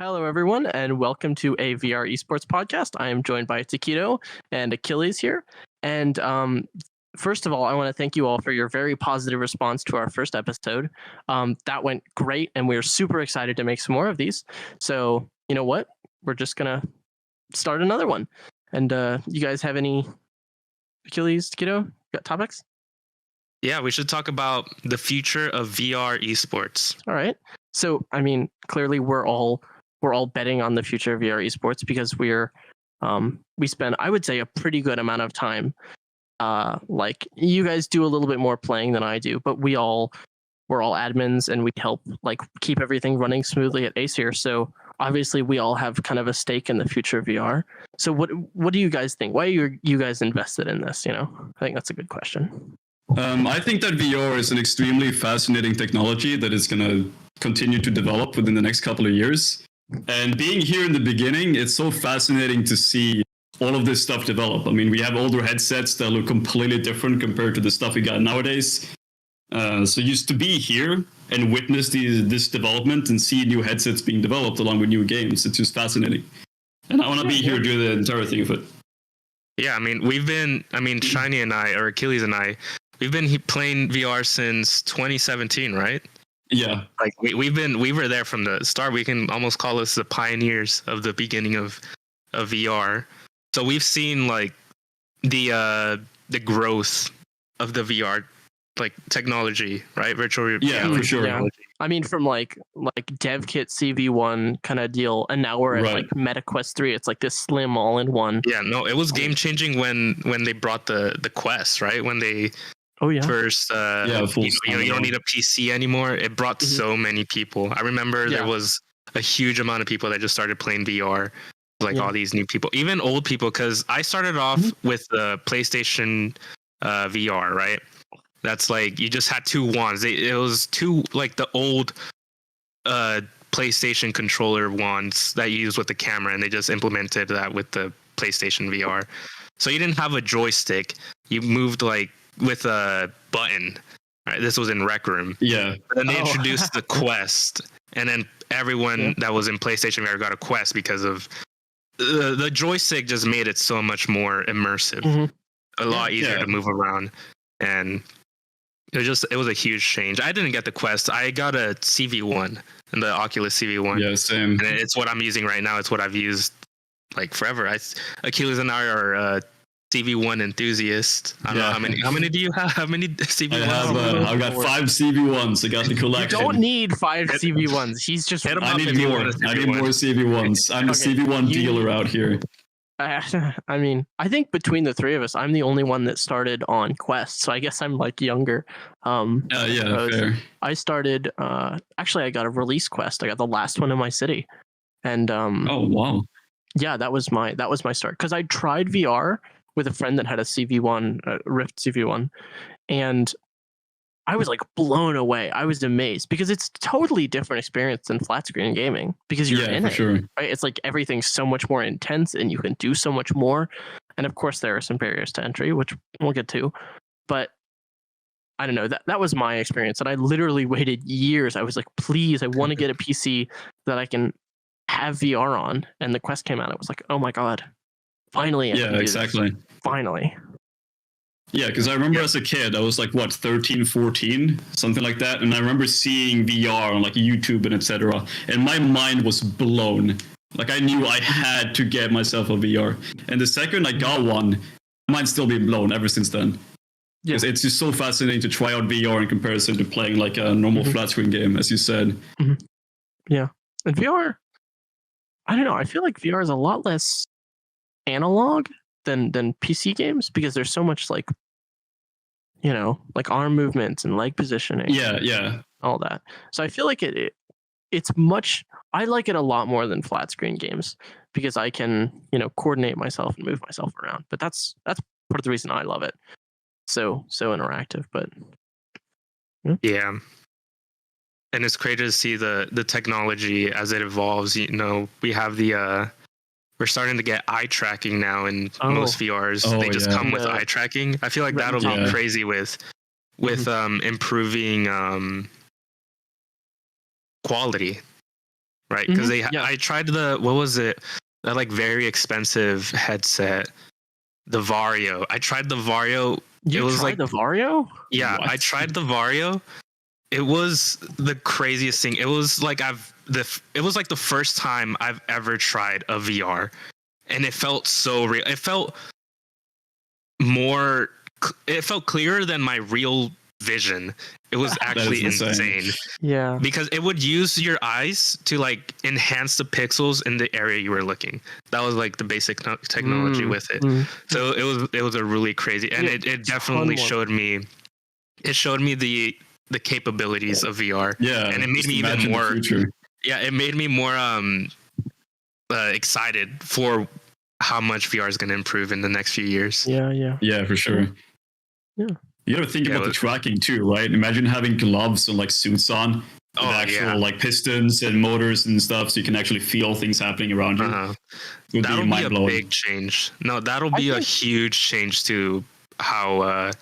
Hello, everyone, and welcome to a VR Esports podcast. I am joined by Taquito and Achilles here. And first of all, I want to thank you all for your very positive response to our first episode. That went great, and we're super excited to make some more of these. So, you know what? We're just going to start another one. And you guys have any, Achilles, Taquito, got topics? Yeah, we should talk about the future of VR esports. All right. So, I mean, clearly we're all betting on the future of VR esports because we spend, I would say, a pretty good amount of time. Like you guys do a little bit more playing than I do, but we're all admins and we help like keep everything running smoothly at Ace here. So obviously we all have kind of a stake in the future of VR. So what do you guys think? Why are you guys invested in this? I think that's a good question. I think that VR is an extremely fascinating technology that is going to continue to develop within the next couple of years. And being here in the beginning, it's so fascinating to see all of this stuff develop. I mean, we have older headsets that look completely different compared to the stuff we got nowadays. So just to be here and witness this development and see new headsets being developed along with new games, it's just fascinating. And I want to be here to do the entire thing of it. Yeah, Shiny and I, or Achilles and I, we've been playing VR since 2017, right? Yeah, like we were there from the start. We can almost call us the pioneers of the beginning of VR. So we've seen like the growth of the VR like technology, right? Virtual reality. Yeah, for sure. Yeah. I mean, from like DevKit CV1 kind of deal, and now we're at like MetaQuest 3. It's like this slim all-in-one. Yeah, no, it was game changing when they brought the Quest, right? When they first, you don't need a PC anymore. It brought so many people. I remember there was a huge amount of people that just started playing VR, all these new people, even old people. Because I started off with the PlayStation VR, right? That's like you just had two wands. It was two like the old PlayStation controller wands that you use with the camera, and they just implemented that with the PlayStation VR. So you didn't have a joystick. You moved like with a button, right? This was in Rec Room. Yeah. And then they introduced the Quest, and then everyone that was in PlayStation VR got a Quest because of the joystick just made it so much more immersive, a lot easier to move around, and it was a huge change. I didn't get the Quest. I got a CV1 and the Oculus CV1. Yeah, same. And it's what I'm using right now. It's what I've used like forever. Achilles and I are CV1 enthusiast. I don't know how many do you have? How many CV1s? I've got 5 CV1s. I got the collection. You don't need 5 CV1s. He's just I need more. I need more CV1s. I'm a CV1 dealer out here. I mean, I think between the three of us, I'm the only one that started on Quest, so I guess I'm like younger. Fair. I started. Actually, I got a release Quest. I got the last one in my city, and oh wow, yeah, that was my start because I tried VR with a friend that had a CV1, Rift CV1, and I was like blown away. I was amazed because it's a totally different experience than flat screen gaming because you're in it. Sure. Right? It's like everything's so much more intense and you can do so much more. And of course, there are some barriers to entry, which we'll get to. But I don't know. That was my experience. And I literally waited years. I was like, please, I want to get a PC that I can have VR on. And the Quest came out. It was like, oh my God, finally. Yeah, exactly. Finally. Yeah, because I remember as a kid, I was like, 13, 14, something like that. And I remember seeing VR on like YouTube and etc. And my mind was blown. Like I knew I had to get myself a VR. And the second I got one, my mind's still been blown ever since then. Because it's just so fascinating to try out VR in comparison to playing like a normal flat screen game, as you said. Yeah. And VR, I don't know. I feel like VR is a lot less analog than PC games because there's so much like arm movements and leg positioning. Yeah. All that. So I feel like it's much. I like it a lot more than flat screen games because I can coordinate myself and move myself around. But that's part of the reason I love it. So interactive, but yeah. And it's great to see the technology as it evolves. We have we're starting to get eye tracking now in most VRs. They just come with eye tracking. I feel like that'll be crazy with improving quality. right? Because I tried what was it? That like very expensive headset, the Vario. I tried the Vario. You tried the Vario? Yeah, what? I tried the Vario. It was the craziest thing. It was like it was like the first time I've ever tried a VR, and it felt so real. It felt clearer than my real vision. It was actually insane. Yeah, because it would use your eyes to like enhance the pixels in the area you were looking. That was like the basic technology with it. So it was a really crazy, and it definitely showed me. It showed me the capabilities of VR. Yeah, and it made me even more. Yeah, it made me more excited for how much VR is going to improve in the next few years. Yeah, for sure. Yeah. You got to think about the tracking too, right? Imagine having gloves and like suits on with actual like pistons and motors and stuff, so you can actually feel things happening around you. That'll be a big change. No, that'll be a huge change to how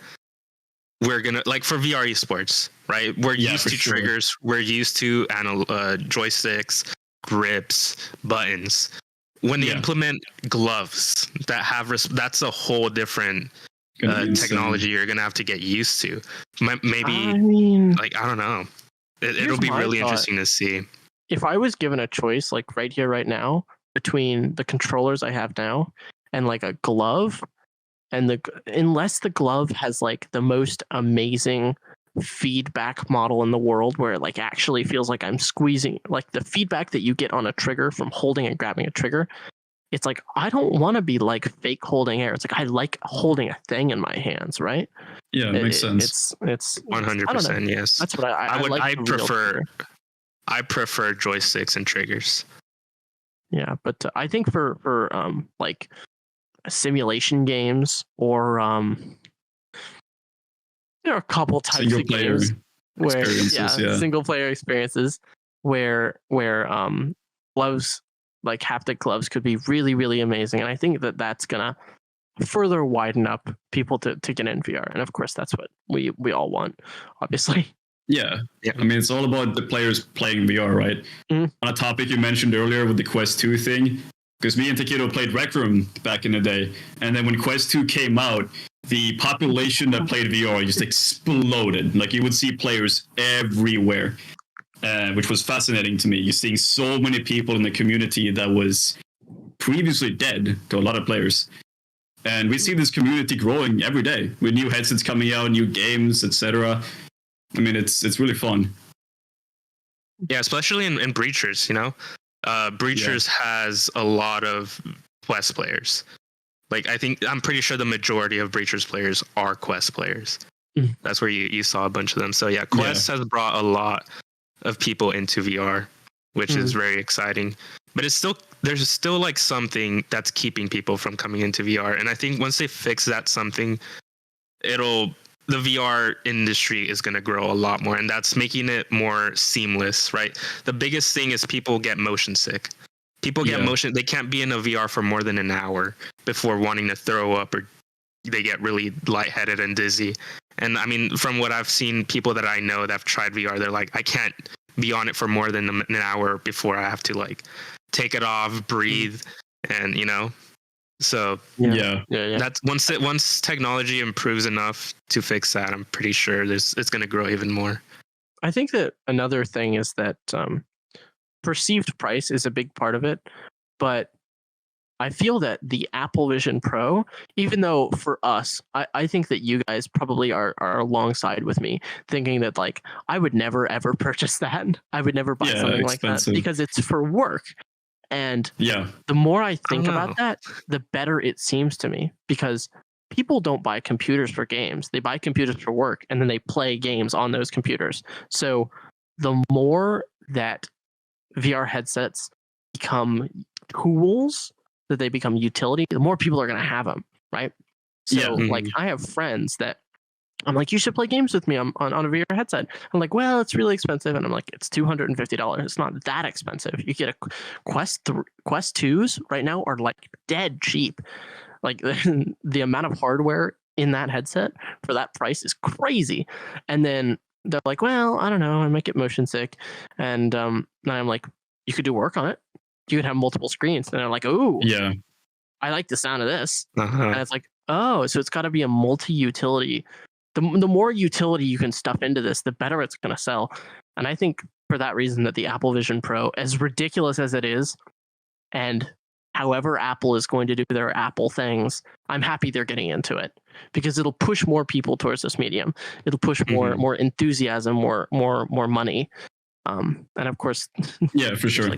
we're gonna like for VR esports, right? We're used to triggers, we're used to joysticks, grips, buttons. When they implement gloves that have that's a whole different technology you're gonna have to get used to. Maybe like I don't know. It'll be really interesting to see. If I was given a choice, like right here, right now, between the controllers I have now and like a glove, and unless the glove has like the most amazing feedback model in the world where it like actually feels like I'm squeezing, like the feedback that you get on a trigger from holding and grabbing a trigger, it's like I don't want to be like fake holding air. It's like I like holding a thing in my hands, right? Yeah, it makes sense. It's 100%. Yes, that's what I would. I prefer. I prefer joysticks and triggers. Yeah, but I think for like simulation games or there are a couple types of games where single player experiences where gloves, like haptic gloves, could be really, really amazing, and I think that's gonna further widen up people to get in VR, and of course that's what we all want, obviously. Yeah. I mean, it's all about the players playing VR, right? On a topic you mentioned earlier with the Quest 2 thing, because me and Takedo played Rec Room back in the day, and then when Quest 2 came out, the population that played VR just exploded. Like you would see players everywhere, which was fascinating to me. You're seeing so many people in the community that was previously dead to a lot of players. And we see this community growing every day with new headsets coming out, new games, etc. I mean, it's really fun. Yeah, especially in Breachers, you know? Breachers has a lot of Quest players. Like, I'm pretty sure the majority of Breachers players are Quest players. That's where you saw a bunch of them. So yeah, Quest has brought a lot of people into VR, which is very exciting. But there's still like something that's keeping people from coming into VR. And I think once they fix that something, the VR industry is going to grow a lot more, and that's making it more seamless, right? The biggest thing is people get motion sick. People get motion. They can't be in a VR for more than an hour before wanting to throw up, or they get really lightheaded and dizzy. And I mean, from what I've seen, people that I know that have tried VR, they're like, I can't be on it for more than an hour before I have to like take it off, breathe, and So that's once technology improves enough to fix that, I'm pretty sure it's going to grow even more. I think that another thing is that perceived price is a big part of it, but I feel that the Apple Vision Pro, even though for us, I think that you guys probably are alongside with me, thinking that like I would never ever purchase that. I would never buy something like that because it's for work. And the more I think about that, the better it seems to me, because people don't buy computers for games. They buy computers for work, and then they play games on those computers. So the more that VR headsets become tools, that they become utility, the more people are going to have them, right? So like I have friends that I'm like, you should play games with me on a VR headset. I'm like, well, it's really expensive. And I'm like, it's $250. It's not that expensive. You get a Quest 2s right now are like dead cheap. Like the amount of hardware in that headset for that price is crazy. And then they're like, well, I don't know, I might get motion sick. And then I'm like, you could do work on it. You could have multiple screens, and they're like, "Oh, yeah, I like the sound of this," and it's like, "Oh, so it's got to be a multi-utility." The more utility you can stuff into this, the better it's going to sell. And I think for that reason that the Apple Vision Pro, as ridiculous as it is, and however Apple is going to do their Apple things, I'm happy they're getting into it because it'll push more people towards this medium. It'll push more enthusiasm, more money, and of course, yeah, for sure.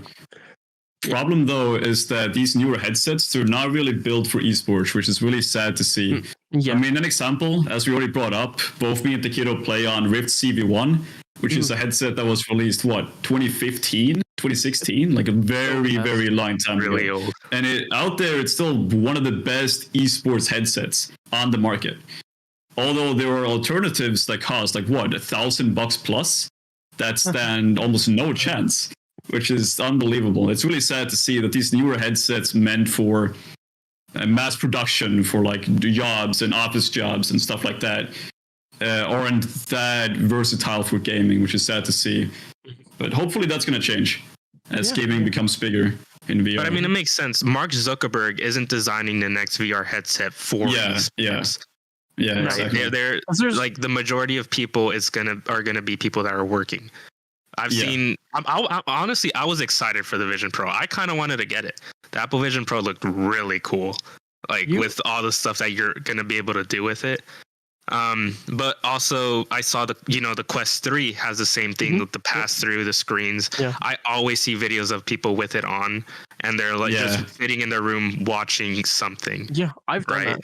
Problem though is that these newer headsets, they're not really built for esports, which is really sad to see. Yeah. I mean, an example, as we already brought up, both me and Takedo play on Rift CV1, which is a headset that was released 2015, 2016, like a very long time really ago. Old. And out there, it's still one of the best esports headsets on the market. Although there are alternatives that cost like $1,000 plus, that stand almost no chance, which is unbelievable. It's really sad to see that these newer headsets meant for mass production for like jobs and office jobs and stuff like that aren't that versatile for gaming, which is sad to see. But hopefully that's going to change as gaming becomes bigger in VR. But I mean, it makes sense. Mark Zuckerberg isn't designing the next VR headset for esports. Yeah, exactly. They're like the majority of people are gonna be people that are working. I've seen. Honestly, I was excited for the Vision Pro. I kind of wanted to get it. The Apple Vision Pro looked really cool, with all the stuff that you're gonna be able to do with it. But also, I saw the Quest 3 has the same thing with the pass through the screens. Yeah. I always see videos of people with it on, and they're just sitting in their room watching something. Yeah, I've done that.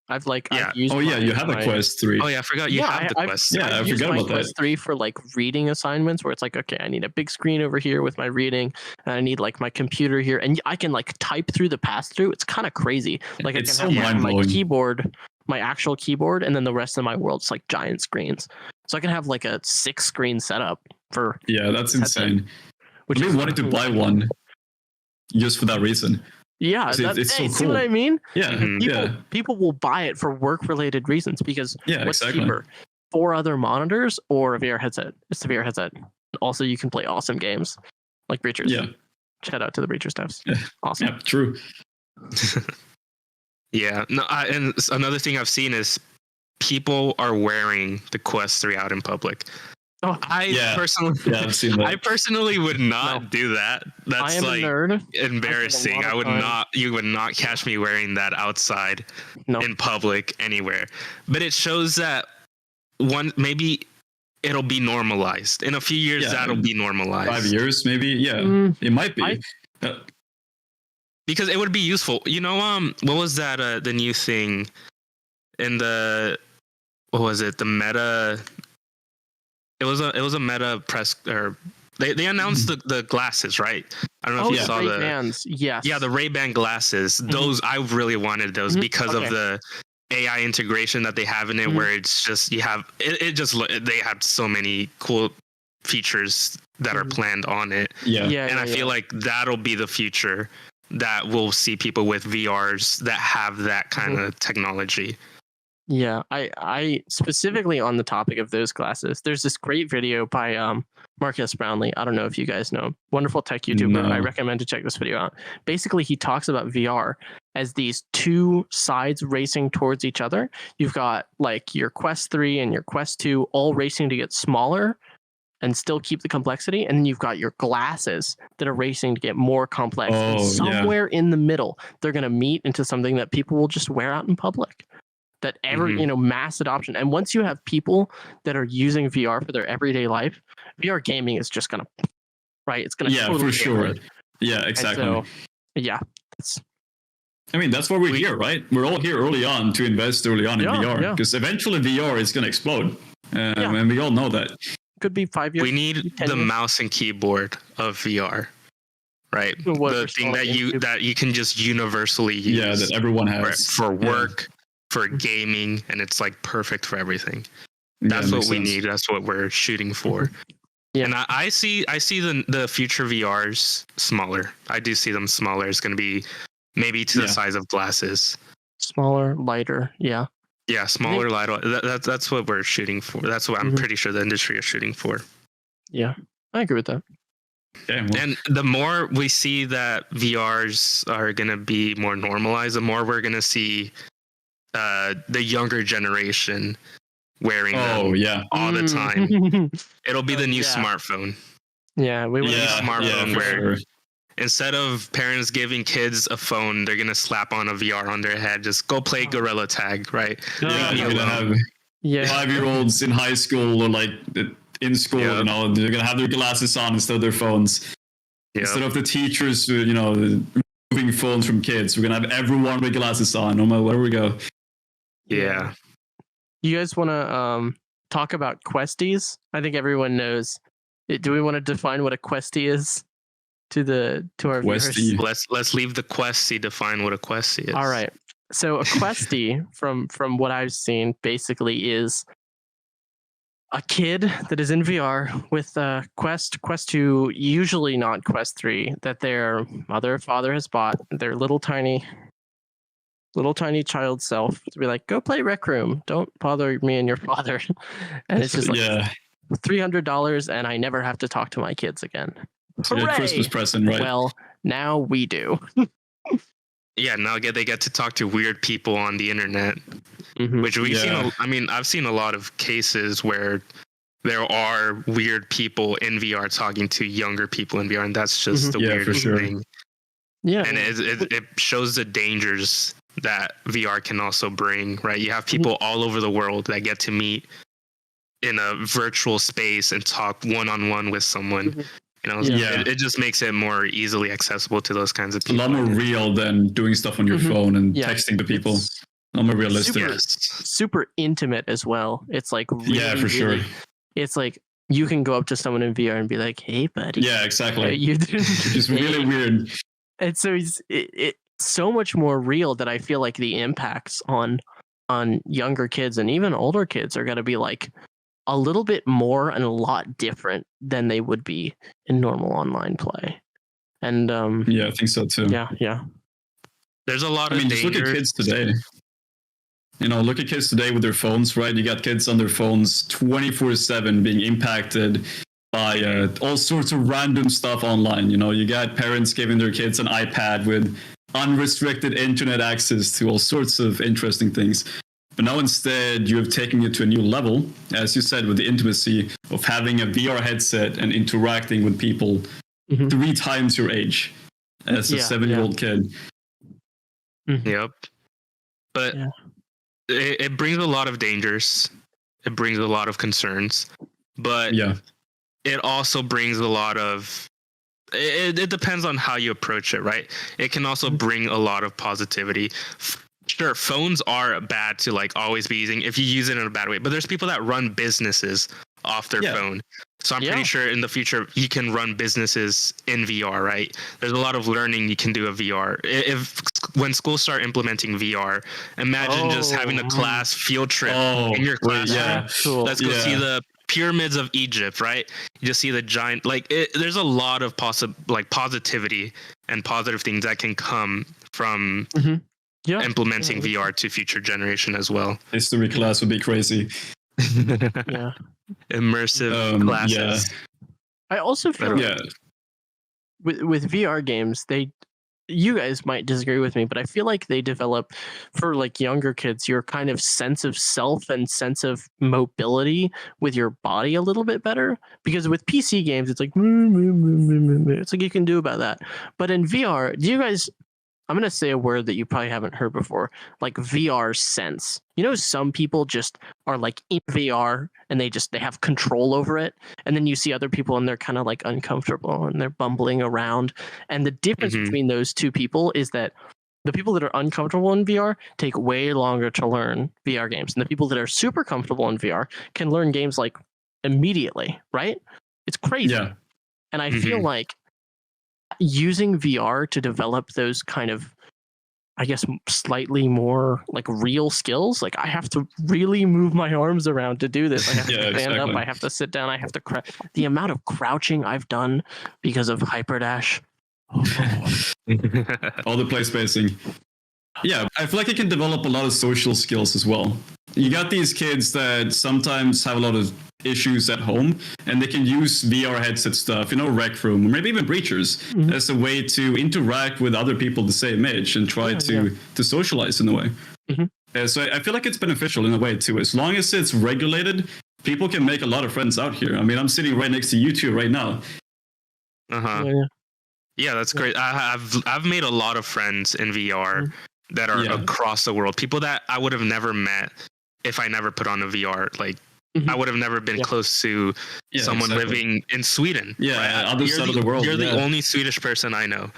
I've used you have a Quest 3. Oh yeah, I forgot you have the Quest. Yeah, I forgot about that. Quest 3 for like reading assignments where it's like, okay, I need a big screen over here with my reading, and I need like my computer here, and I can like type through the pass through. It's kind of crazy. Like it's I can have my keyboard, my actual keyboard, and then the rest of my world's like giant screens. So I can have like a 6-screen setup for. Yeah, that's insane. Which I wanted to buy one just for that reason. Yeah, it's so cool. See what I mean? Yeah, people will buy it for work-related reasons because what's exactly. cheaper, 4 other monitors or a VR headset? It's the VR headset. Also, you can play awesome games like Breachers. Yeah, shout out to the Breacher staffs. Yeah. Awesome. Yeah, true. Yeah, no, and another thing I've seen is people are wearing the Quest 3 out in public. Oh, I've seen that. I personally would not do that. That's like embarrassing. You would not catch me wearing that outside in public anywhere. But it shows that maybe it'll be normalized. In a few years, that'll be normalized. 5 years, maybe. Yeah, it might be. Because it would be useful. What was that? The new thing in the, what was it? The Meta. It was a Meta press, or they announced the glasses, right? I don't know if you saw the Ray-Bans. Yes. Yeah, the Ray-Ban glasses. Those I really wanted those because of the AI integration that they have in it, where it's just they have so many cool features that are planned on it. I feel like that'll be the future, that we'll see people with VRs that have that kind of technology. Yeah, I specifically on the topic of those glasses, there's this great video by Marcus Brownlee. I don't know if you guys know, wonderful tech YouTuber. No. I recommend to check this video out. Basically, he talks about VR as these 2 sides racing towards each other. You've got like your Quest 3 and your Quest 2 all racing to get smaller and still keep the complexity, and then you've got your glasses that are racing to get more complex. And somewhere in the middle, they're going to meet into something that people will just wear out in public. That mass adoption. And once you have people that are using VR for their everyday life, VR gaming is just gonna, it's gonna for sure. Yeah, exactly. So, that's why we're here, right? We're all here early on to invest early on in VR, because eventually VR is gonna explode, and we all know that. Could be 5 years. We need the mouse and keyboard of VR. Right, the thing that you can just universally use. Yeah, that everyone has for work. For gaming, and it's like perfect for everything. That's what we need. That's what we're shooting for. Yeah, and I see the future VRs smaller. I do see them smaller. It's going to be maybe to the size of glasses. Smaller, lighter. Yeah. Yeah, smaller, lighter. That's what we're shooting for. That's what I'm pretty sure the industry is shooting for. Yeah, I agree with that. Okay, well. And the more we see that VRs are going to be more normalized, the more we're going to see the younger generation wearing them all the time. It'll be the new smartphone. Yeah, we want a smartphone where instead of parents giving kids a phone, they're going to slap on a VR on their head. Just go play Gorilla Tag, right? Yeah, you're going to have 5-year-olds in high school or like in school, you know, they're going to have their glasses on instead of their phones. Instead of the teachers, you know, removing phones from kids, we're going to have everyone with glasses on no matter where we go. Yeah. You guys want to talk about questies? I think everyone knows. Do we want to define what a questie is to our questie. viewers? Let's leave the questie define what a questie is. All right. So a questie, from what I've seen, basically is a kid that is in VR with a Quest 2, usually not Quest 3, that their mother or father has bought. Their little tiny child self to be like, go play Rec Room. Don't bother me and your father. And it's just like $300, and I never have to talk to my kids again. It's a good Christmas present, right? Well, now we do. Yeah, now they get to talk to weird people on the internet, which we've seen. I've seen a lot of cases where there are weird people in VR talking to younger people in VR, and that's just the weirdest thing. Yeah, and it shows the dangers that VR can also bring. Right, you have people all over the world that get to meet in a virtual space and talk one-on-one with someone. You know, it just makes it more easily accessible to those kinds of people. A lot more real than doing stuff on your phone and texting to people. A lot more realistic. Super intimate as well. It's like really, for sure. It's like you can go up to someone in VR and be like, "Hey, buddy." Yeah, exactly. It's really weird. And so it's so much more real that I feel like the impacts on younger kids and even older kids are going to be like a little bit more and a lot different than they would be in normal online play. And I think so too. Yeah. There's a lot of dangers. Just look at kids today. You know, look at kids today with their phones, right? You got kids on their phones 24/7 being impacted by all sorts of random stuff online. You know, you got parents giving their kids an iPad with unrestricted internet access to all sorts of interesting things. But now instead, you have taken it to a new level, as you said, with the intimacy of having a VR headset and interacting with people 3 times your age as a 7-year-old kid. Yep. But it brings a lot of dangers. It brings a lot of concerns. But it also brings a lot of... It depends on how you approach it, right? It can also bring a lot of positivity. Sure, phones are bad to like always be using if you use it in a bad way, but there's people that run businesses off their phone. So I'm pretty sure in the future you can run businesses in VR, right? There's a lot of learning you can do of VR. When schools start implementing VR, imagine just having a class field trip in your class. Cool. Let's go see the pyramids of Egypt, right? You just see the giant, there's a lot of positivity and positive things that can come from implementing VR to future generation as well. History class would be crazy. Immersive classes. I also feel with VR games, you guys might disagree with me, but I feel like they develop for like younger kids your kind of sense of self and sense of mobility with your body a little bit better. Because with PC games, it's like it's like you can do about that. But in VR, do you guys? I'm going to say a word that you probably haven't heard before, like VR sense. You know, some people just are like in VR and they have control over it. And then you see other people and they're kind of like uncomfortable and they're bumbling around. And the difference between those two people is that the people that are uncomfortable in VR take way longer to learn VR games. And the people that are super comfortable in VR can learn games like immediately, right? It's crazy. Yeah. And I feel like using VR to develop those kind of, I guess, slightly more like real skills. Like I have to really move my arms around to do this. I have to stand up. I have to sit down. I have to the amount of crouching I've done because of hyperdash. All the play spacing. Yeah, I feel like it can develop a lot of social skills as well. You got these kids that sometimes have a lot of issues at home, and they can use VR headset stuff, Rec Room, or maybe even Breachers, as a way to interact with other people the same age and try to socialize in a way. So I feel like it's beneficial in a way too. As long as it's regulated, people can make a lot of friends out here. I mean, I'm sitting right next to you two right now. Yeah, that's great. I've made a lot of friends in VR that are across the world. People that I would have never met if I never put on a VR. Like, I would have never been close to someone living in Sweden. Yeah, other side of the world. You're the only Swedish person I know,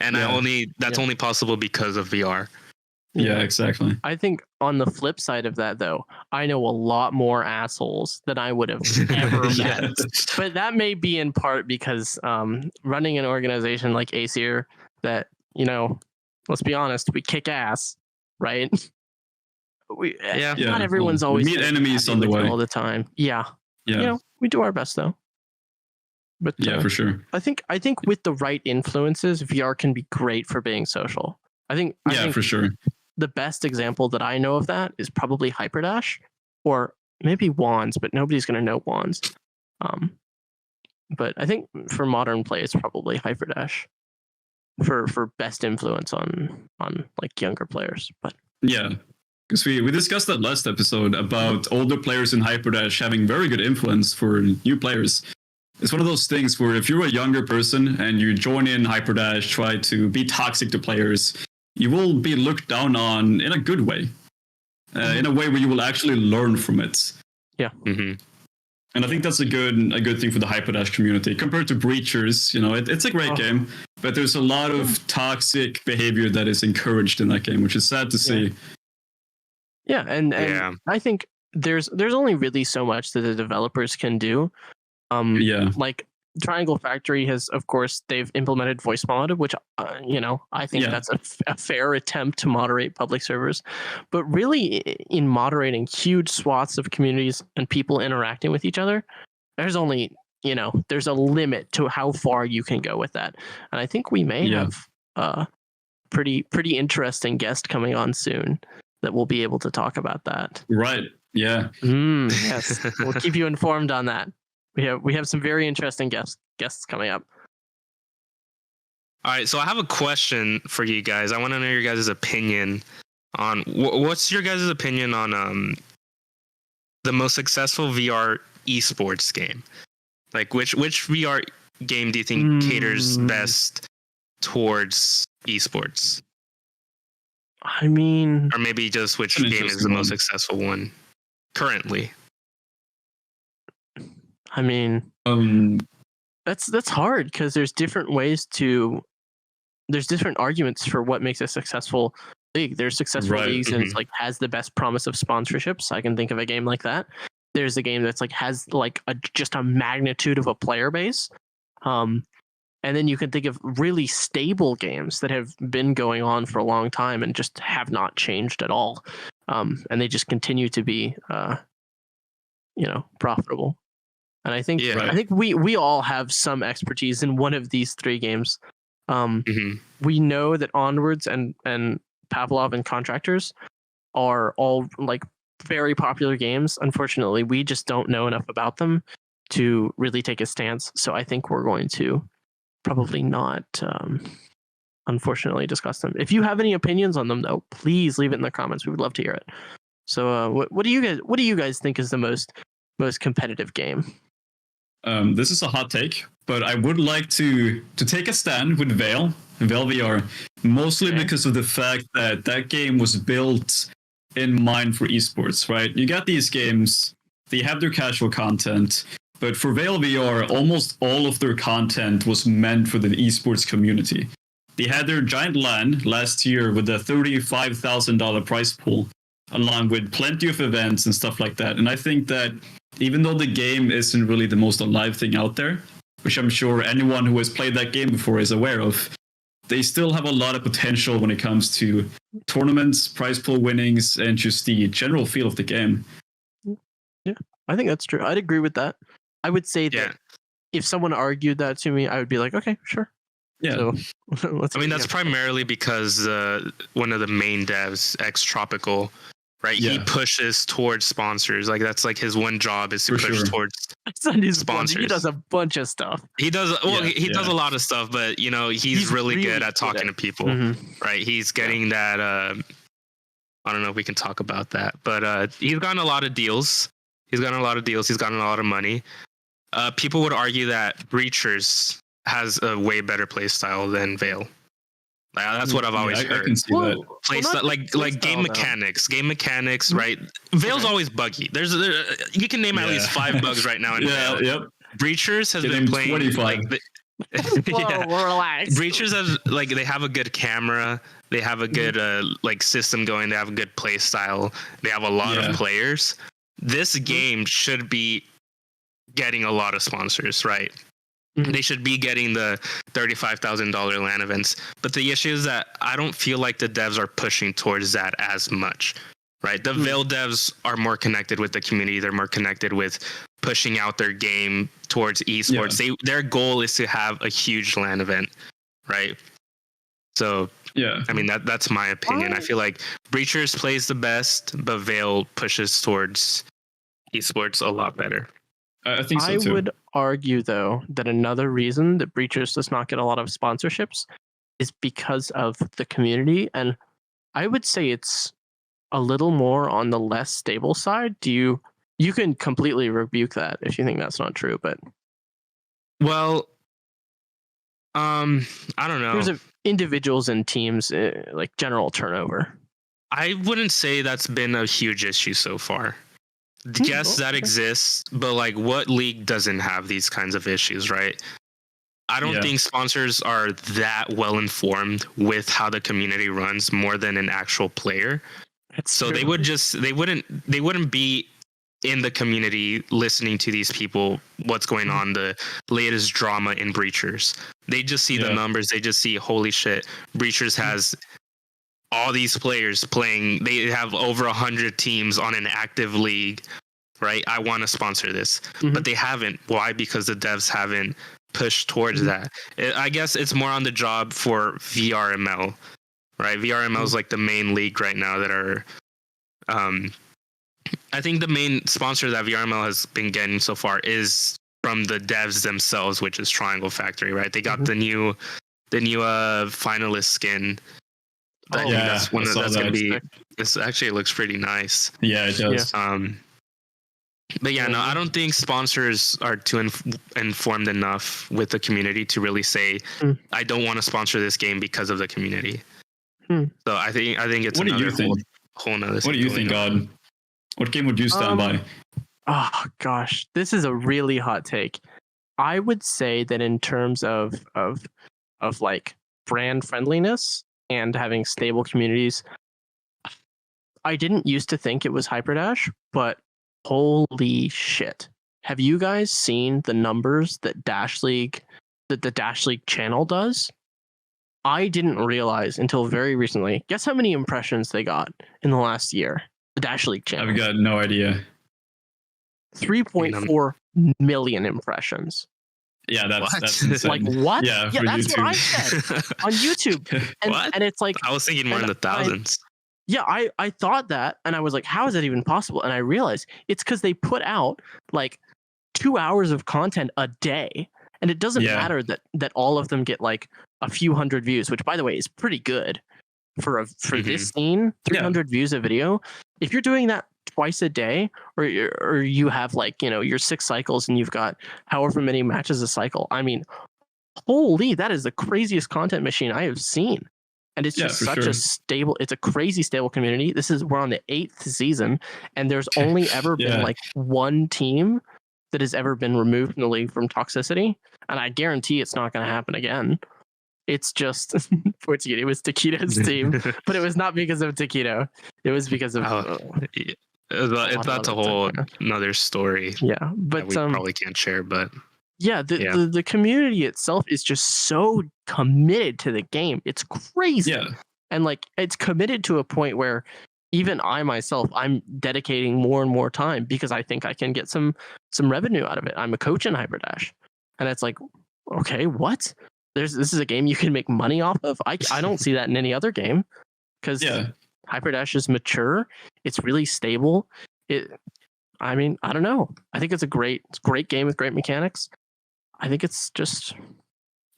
and that's only possible because of VR. Yeah, exactly. I think on the flip side of that, though, I know a lot more assholes than I would have ever met. But that may be in part because running an organization like Aesir that, let's be honest, we kick ass, right? Not everyone's always meet enemies on the way all the time. Yeah. We do our best though. But for sure. I think with the right influences, VR can be great for being social. I think for sure. The best example that I know of that is probably Hyperdash, or maybe Wands, but nobody's going to know Wands. But I think for modern play, it's probably Hyperdash for best influence on like younger players. But because we discussed that last episode about older players in Hyperdash having very good influence for new players. It's one of those things where if you're a younger person and you join in Hyperdash, try to be toxic to players, you will be looked down on in a good way, in a way where you will actually learn from it. Yeah. And I think that's a good thing for the Hyperdash community compared to Breachers. It's a great game, but there's a lot of toxic behavior that is encouraged in that game, which is sad to see. Yeah, and I think there's only really so much that the developers can do. Like Triangle Factory has, of course, they've implemented voice mod, which, I think that's a fair attempt to moderate public servers. But really, in moderating huge swaths of communities and people interacting with each other, there's only, there's a limit to how far you can go with that. And I think we may have a pretty interesting guest coming on soon that will be able to talk about that. Right. Yeah. Yes. We'll keep you informed on that. We have some very interesting guests coming up. All right, so I have a question for you guys. I want to know your guys' opinion on what's your guys' opinion on the most successful VR esports game? Like which VR game do you think caters best towards esports? I mean, or maybe just which game is the most successful one currently? I mean, that's hard because there's different arguments for what makes a successful league. There's successful leagues and it's like has the best promise of sponsorships. I can think of a game like that. There's a game that's like has like just a magnitude of a player base. And then you can think of really stable games that have been going on for a long time and just have not changed at all. And they just continue to be, profitable. And I think we all have some expertise in one of these three games. We know that Onwards and Pavlov and Contractors are all like very popular games. Unfortunately, we just don't know enough about them to really take a stance. So I think we're going to probably not, unfortunately, discuss them. If you have any opinions on them, though, please leave it in the comments. We would love to hear it. So, what do you guys think is the most competitive game? This is a hot take, but I would like to take a stand with Veil VR, mostly because of the fact that game was built in mind for esports, right? You got these games, they have their casual content, but for Veil VR, almost all of their content was meant for the esports community. They had their giant LAN last year with a $35,000 prize pool, along with plenty of events and stuff like that. And I think that even though the game isn't really the most alive thing out there, which I'm sure anyone who has played that game before is aware of, they still have a lot of potential when it comes to tournaments, prize pool winnings, and just the general feel of the game. Yeah, I think that's true. I'd agree with that. I would say that if someone argued that to me, I would be like, okay, sure. Yeah. So, that's primarily because one of the main devs, Tropical, right? He pushes towards sponsors. Like that's like his one job is to push towards sponsors. He does a bunch of stuff. He does he does a lot of stuff, but you know, he's really good at talking to people, right? He's getting that I don't know if we can talk about that, but he's gotten a lot of deals. He's gotten a lot of money. People would argue that Breachers has a way better play style than Veil. That's what I've always heard. I can see that. Like game mechanics, right? Veil's always buggy. You can name at least 5 bugs right now in Veil. Yep. Breachers has been playing 25. Relax. Breachers have they have a good camera. They have a good system going. They have a good play style. They have a lot of players. This game should be getting a lot of sponsors, right? They should be getting the $35,000 LAN events. But the issue is that I don't feel like the devs are pushing towards that as much, right? The Veil devs are more connected with the community. They're more connected with pushing out their game towards esports. Their goal is to have a huge LAN event, right? So, I mean, that's my opinion. I feel like Breachers plays the best, but Veil pushes towards esports a lot better. I think so too. I would argue, though, that another reason that Breachers does not get a lot of sponsorships is because of the community. And I would say it's a little more on the less stable side. You can completely rebuke that if you think that's not true, but... Well, I don't know. There's individuals and teams, like general turnover. I wouldn't say that's been a huge issue so far. Yes, that exists, but like what league doesn't have these kinds of issues, right? I don't think sponsors are that well informed with how the community runs more than an actual player. So they wouldn't be in the community listening to these people, what's going on, the latest drama in Breachers. They just see the numbers, they just see, holy shit, Breachers has all these players playing. They have over 100 teams on an active league, right? I want to sponsor this, but they haven't. Why? Because the devs haven't pushed towards that. I guess it's more on the job for VRML, right? VRML is like the main league right now that are, I think the main sponsor that VRML has been getting so far is from the devs themselves, which is Triangle Factory, right? They got the new finalist skin. That's gonna be. This actually looks pretty nice. Yeah, it does. But no, I don't think sponsors are too informed enough with the community to really say, I don't want to sponsor this game because of the community. So I think it's what another do you think? whole nother. What do you think, God? What game would you stand by? Oh gosh, this is a really hot take. I would say that in terms of like brand friendliness and having stable communities, I didn't used to think it was Hyperdash, but holy shit. Have you guys seen the numbers that the Dash League channel does? I didn't realize until very recently. Guess how many impressions they got in the last year? The Dash League channel. I've got no idea. 3.4 million impressions. Yeah, that's insane. Like what? Yeah, that's YouTube. what I said on YouTube. And it's like I was thinking more in the thousands. I thought that, and I was like, how is that even possible? And I realized it's because they put out like 2 hours of content a day, and it doesn't matter that all of them get like a few hundred views, which by the way is pretty good for this scene. 300 views a video. If you're doing that twice a day, or you have like, your 6 cycles and you've got however many matches a cycle. I mean, holy, that is the craziest content machine I have seen. And it's just such a stable, it's a crazy stable community. We're on the 8th season, and there's only ever been like one team that has ever been removed from the league from toxicity. And I guarantee it's not going to happen again. It's just, it was Taquito's team, but it was not because of Taquito. It was because of... that's a whole another story. Yeah, but we probably can't share, but... Yeah, the community itself is just so committed to the game. It's crazy. Yeah. And like it's committed to a point where even I myself, I'm dedicating more and more time because I think I can get some revenue out of it. I'm a coach in Hyperdash. And it's like, okay, what? This is a game you can make money off of? I don't see that in any other game. Because Hyperdash is mature. It's really stable. I don't know. I think it's a great game with great mechanics. I think it's just...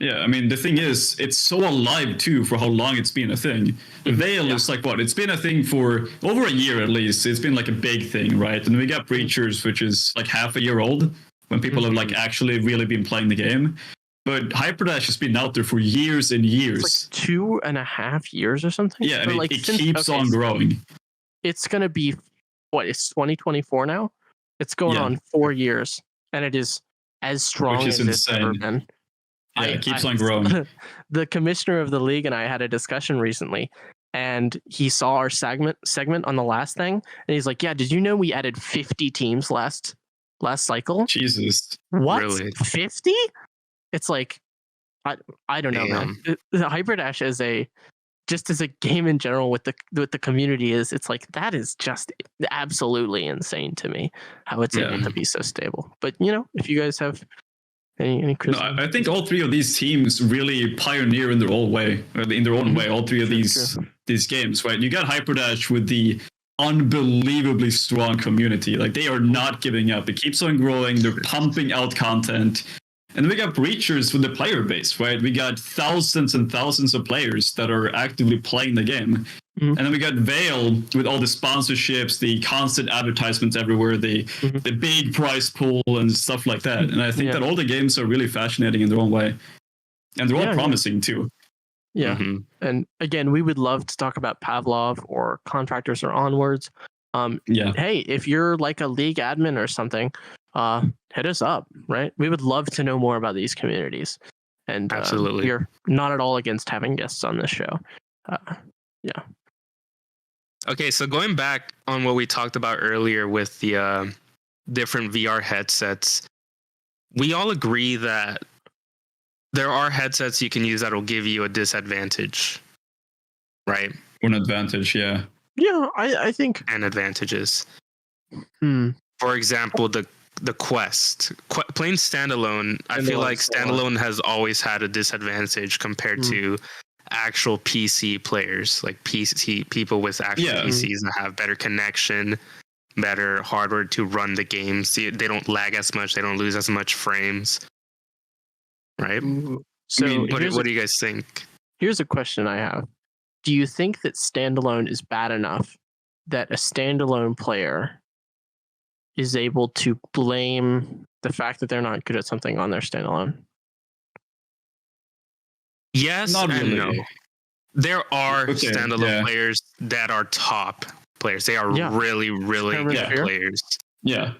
Yeah, I mean, the thing is, it's so alive, too, for how long it's been a thing. Veil is like, what? It's been a thing for over a year, at least. It's been like a big thing, right? And we got Breachers, which is like half a year old, when people have like actually really been playing the game. But Hyperdash has been out there for years and years. It's like 2.5 years or something? Yeah, and it keeps on growing. It's going to be, it's 2024 now? It's going on 4 years, and it is as strong as it's ever been. Yeah, it keeps on growing. The commissioner of the league and I had a discussion recently, and he saw our segment on the last thing, and he's like, "Yeah, did you know we added 50 teams last cycle?" Jesus, what? Really? 50? It's like, I don't know, man. The Hyperdash as a game in general with the community it's like, that is just absolutely insane to me how it's able to be so stable. But if you guys have any criticism? No, I think all three of these teams really pioneer in their own way. All three of these games, right? You got Hyperdash with the unbelievably strong community. Like, they are not giving up. It keeps on growing. They're pumping out content. And then we got Breachers with the player base, right? We got thousands and thousands of players that are actively playing the game. And then we got Veil with all the sponsorships, the constant advertisements everywhere, the big prize pool and stuff like that. And I think that all the games are really fascinating in their own way. And they're all promising too. Yeah. And again, we would love to talk about Pavlov or Contractors or Onwards. Hey, if you're like a league admin or something, hit us up, right? We would love to know more about these communities. And absolutely, we're not at all against having guests on this show. Okay, so going back on what we talked about earlier with the different VR headsets, we all agree that there are headsets you can use that will give you a disadvantage, right? Or an advantage, yeah. Yeah, I think. And advantages. For example, the Quest. Playing standalone, I feel like standalone has always had a disadvantage compared to actual PC players, like people with actual PCs that have better connection, better hardware to run the games. They don't lag as much. They don't lose as much frames. Right? So what do you guys think? Here's a question I have. Do you think that standalone is bad enough that a standalone player is able to blame the fact that they're not good at something on their standalone? Yes, not really. No. There are standalone players that are top players. They are really, really good players. Yeah.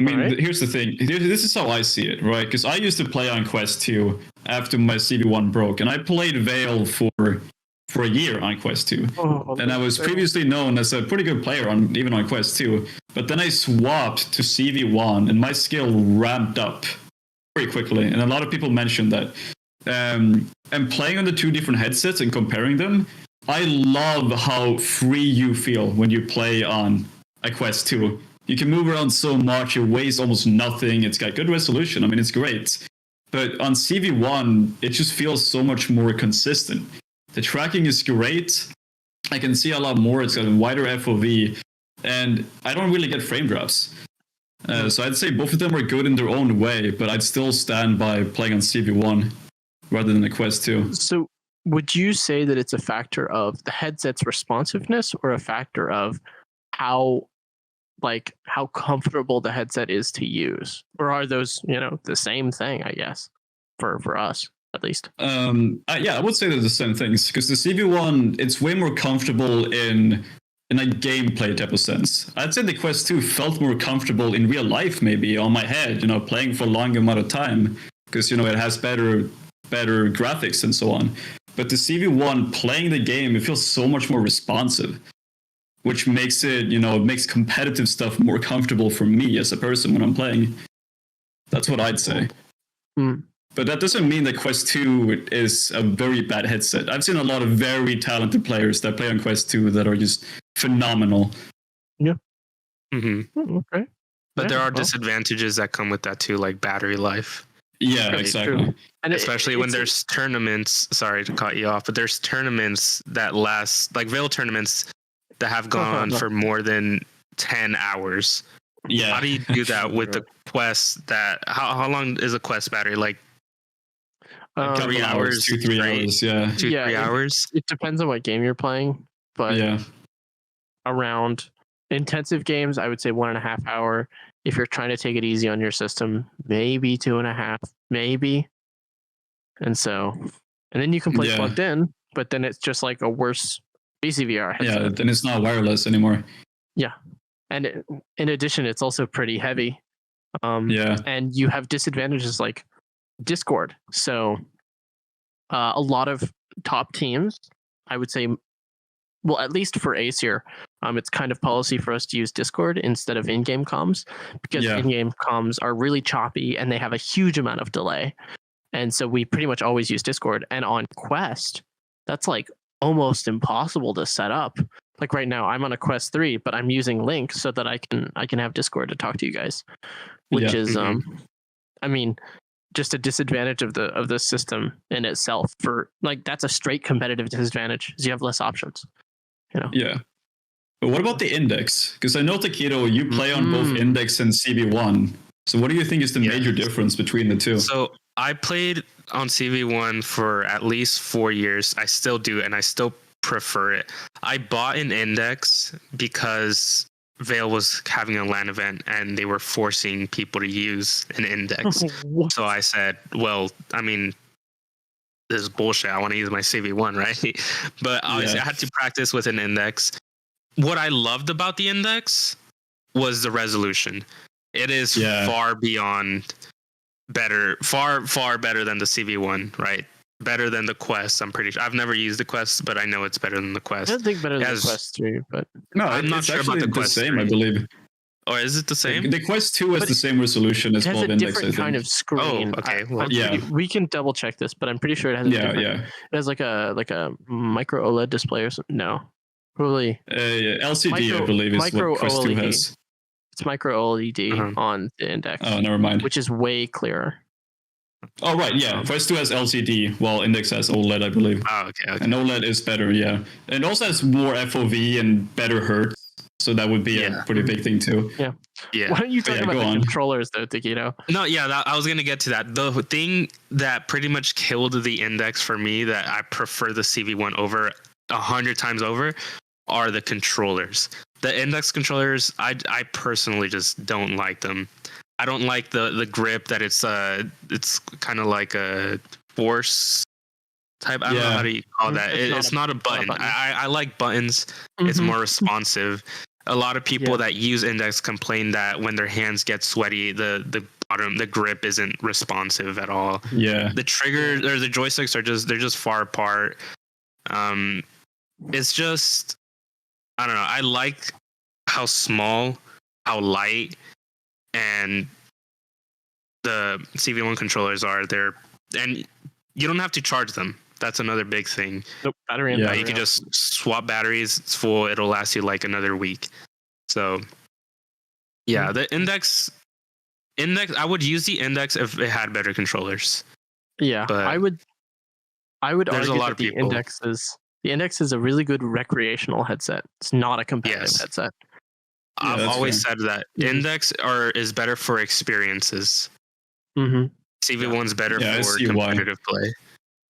I mean, here's the thing. This is how I see it, right? Because I used to play on Quest 2 after my CV1 broke, and I played Veil for a year on Quest 2. And I was previously known as a pretty good player even on Quest 2. But then I swapped to CV1, and my skill ramped up very quickly. And a lot of people mentioned that. And playing on the two different headsets and comparing them, I love how free you feel when you play on a Quest 2. You can move around so much, it weighs almost nothing, it's got good resolution, I mean, it's great. But on CV1, it just feels so much more consistent. The tracking is great, I can see a lot more, it's got a wider FOV, and I don't really get frame drops. So I'd say both of them are good in their own way, but I'd still stand by playing on CV1 rather than the Quest 2. So would you say that it's a factor of the headset's responsiveness or a factor of how comfortable the headset is to use? Or are those, the same thing, I guess, for us at least? I would say they're the same things, because the CV1, it's way more comfortable in a gameplay type of sense. I'd say the Quest 2 felt more comfortable in real life, maybe on my head, playing for a long amount of time, because, it has better graphics and so on. But the CV1 playing the game, it feels so much more responsive, which makes it, makes competitive stuff more comfortable for me as a person when I'm playing. That's what I'd say. But that doesn't mean that Quest 2 is a very bad headset. I've seen a lot of very talented players that play on Quest 2 that are just phenomenal. Yeah. Okay. But there are disadvantages that come with that too, like battery life. Yeah, exactly. And especially when there's tournaments, sorry to cut you off, but there's tournaments that last, like Veil tournaments that have gone for more than 10 hours. Yeah. How do you do that with the Quest? How long is a Quest battery? Like 3 hours, 2-3 hours. Yeah. 3 hours. It depends on what game you're playing, but around intensive games, I would say 1.5 hour. If you're trying to take it easy on your system, maybe 2.5, maybe. And then you can play plugged in, but then it's just like a worse VCVR headset. Yeah, then it's not wireless anymore. Yeah. And in addition, it's also pretty heavy. And you have disadvantages like Discord. So a lot of top teams, I would say, well, at least for Ace here, it's kind of policy for us to use Discord instead of in-game comms, because in-game comms are really choppy and they have a huge amount of delay. And so we pretty much always use Discord. And on Quest, that's like almost impossible to set up. Like right now, I'm on a Quest 3, but I'm using Link so that I can have Discord to talk to you guys, which is, I mean, just a disadvantage of the system in itself. For like, that's a straight competitive disadvantage, because you have less options. You know? Yeah. But what about the Index? Because I know, Takedo, you play on both Index and CV1. So what do you think is the major difference between the two? So I played on CV1 for at least 4 years. I still do, and I still prefer it. I bought an Index because Vale was having a LAN event and they were forcing people to use an Index. So I said, well, I mean, this is bullshit. I want to use my CV1, right? But obviously I had to practice with an Index. What I loved about the Index was the resolution. It is far beyond better, far better than the CV1, right? Better than the Quest, I'm pretty sure. I've never used the Quest, but I know it's better than the Quest. I don't think better than the Quest 3, but no, I'm not sure about the Quest same, 3. I believe. Or is it the same? The Quest 2 has the same resolution as both Index. It has a different kind of screen. Oh, okay. Well, we can double check this, but I'm pretty sure it has a different. It has like a micro OLED display or something. No, probably LCD. I believe is what Quest 2 has. It's micro OLED on the Index. Oh, never mind. Which is way clearer. Oh, right, yeah. Quest 2 has LCD, while Index has OLED, I believe. Oh, okay. And OLED is better, yeah. And it also has more FOV and better hertz, so that would be a pretty big thing, too. Yeah. Why don't you talk about the controllers, though, Takedo? No, I was going to get to that. The thing that pretty much killed the Index for me, that I prefer the CV1 over 100 times over, are the controllers. The Index controllers, I personally just don't like them. I don't like the grip that it's kind of like a force type. I don't know how to call that. It's not a button. I like buttons. It's more responsive. A lot of people that use Index complain that when their hands get sweaty, the grip isn't responsive at all. Yeah. The triggers or the joysticks they're just far apart. It's just, I don't know. I like how small, how light, and the CV1 controllers are there, and you don't have to charge them. That's another big thing. Nope, battery and battery. You can just swap batteries. It's full. It'll last you like another week. So, the Index. I would use the Index if it had better controllers. Yeah, but I would argue that the Index is a really good recreational headset. It's not a competitive headset. I've always said that Index is better for experiences. CV1's better for competitive play.